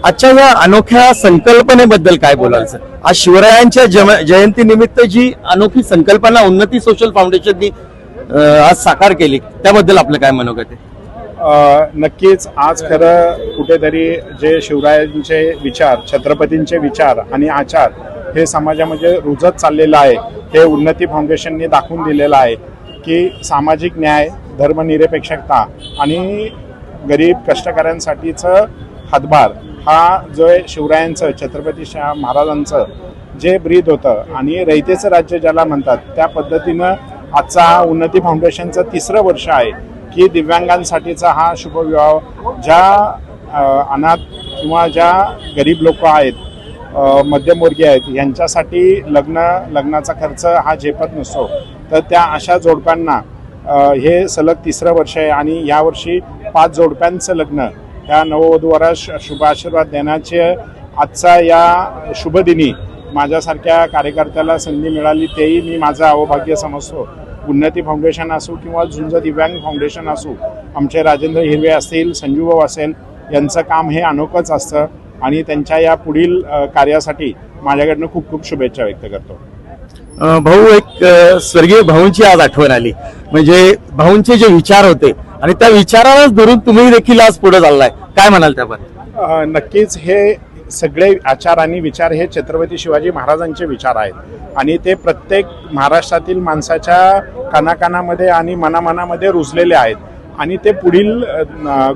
आजच्या या अनोख्या संकल्पनेबद्दल काय बोलाल सर? आज शिवरायांच्या जयंती निमित्त जी अनोखी संकल्पना उन्नती सोशल फाउंडेशननी आज साकार केली त्याबद्दल आपलं काय मनोगत आहे? नक्कीच आज खरं कुठेतरी जे शिवरायांचे विचार, छत्रपतींचे विचार आणि आचार हे समाजामध्ये रुजत चाललेलं आहे. हे उन्नती फाउंडेशनने दाखवून दिलेलं आहे की सामाजिक न्याय, धर्मनिरपेक्षता आणि गरीब कष्टकऱ्यांसाठीचं हातभार हा जो शिवरायांचं, छत्रपती महाराजांचं जे ब्रीद होतं आणि रयतेचं राज्य ज्याला म्हणतात त्या पद्धतीनं आजचा उन्नती फाउंडेशनचं 3रं वर्ष आहे की दिव्यांगांसाठीचा हा शुभविवाह ज्या अनाथ किंवा ज्या गरीब लोक आहेत, मध्यमवर्गीय आहेत, यांच्यासाठी लग्नाचा खर्च हा झेपत नसतो, तर त्या अशा जोडप्यांना हे सलग 3रं वर्ष आहे आणि यावर्षी 5 जोडप्यांचं लग्न या नववधूवरास शुभ आशीर्वाद देण्याचे आजचा या शुभदिनी माझ्यासारख्या कार्यकर्त्याला संधी मिळाली तेही मी माझं अवभाग्य समजतो. उन्नती फाउंडेशन असो किंवा झुंज दिव्यांग फाउंडेशन असो, आमचे राजेंद्र हिरवे असतील, संजू भाऊ असेल, यांचं काम हे अनोखंच असतं आणि त्यांच्या या पुढील कार्यासाठी माझ्याकडनं खूप खूप शुभेच्छा व्यक्त करतो. भाऊ, एक स्वर्गीय भाऊंची आज आठवण आली, म्हणजे भाऊंचे जे विचार होते आणि त्या विचारालाच धरून तुम्ही देखील आज पुढे चाललाय, काय म्हणाल त्याबद्दल? नक्कीच हे सगळे आचार आणि विचार हे छत्रपती शिवाजी महाराजांचे विचार आहेत आणि ते प्रत्येक महाराष्ट्रातील माणसाच्या कानाकानामध्ये आणि मनामनामध्ये रुजलेले आहेत आणि ते पुढील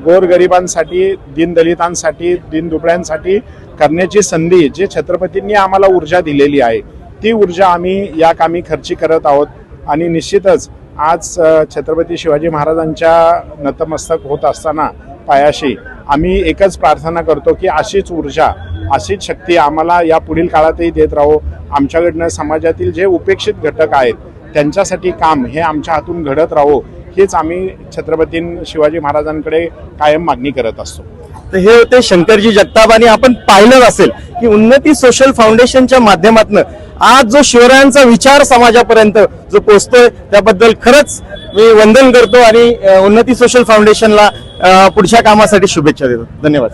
गोरगरिबांसाठी, दीनदलितांसाठी, दीनदुबळ्यांसाठी करण्याची संधी जे छत्रपतींनी आम्हाला ऊर्जा दिलेली आहे ती ऊर्जा आम्ही या कामी खर्ची करत आहोत. आणि निश्चितच आज छत्रपती शिवाजी महाराजांच्या नतमस्तक होत असताना पायाशी आम्ही एकच प्रार्थना करतो की अशीच ऊर्जा, अशीच शक्ती आम्हाला या पुढील काळातही देत राहो. आमच्याकडनं समाजातील जे उपेक्षित घटक आहेत त्यांच्यासाठी काम हे आमच्या हातून घडत राहो, हेच आम्ही छत्रपती शिवाजी महाराजांकडे कायम मागणी करत असतो. तर हे होते शंकरजी जगताप आणि आपण पाहिलं असेल की उन्नती सोशल फाउंडेशनच्या माध्यमातून आज जो शिवरायांचा विचार समाजापर्यंत जो पोहोचतोय त्याबद्दल खरंच मी वंदन करतो आणि उन्नती सोशल फाउंडेशनला पुढच्या कामासाठी शुभेच्छा देतो. धन्यवाद.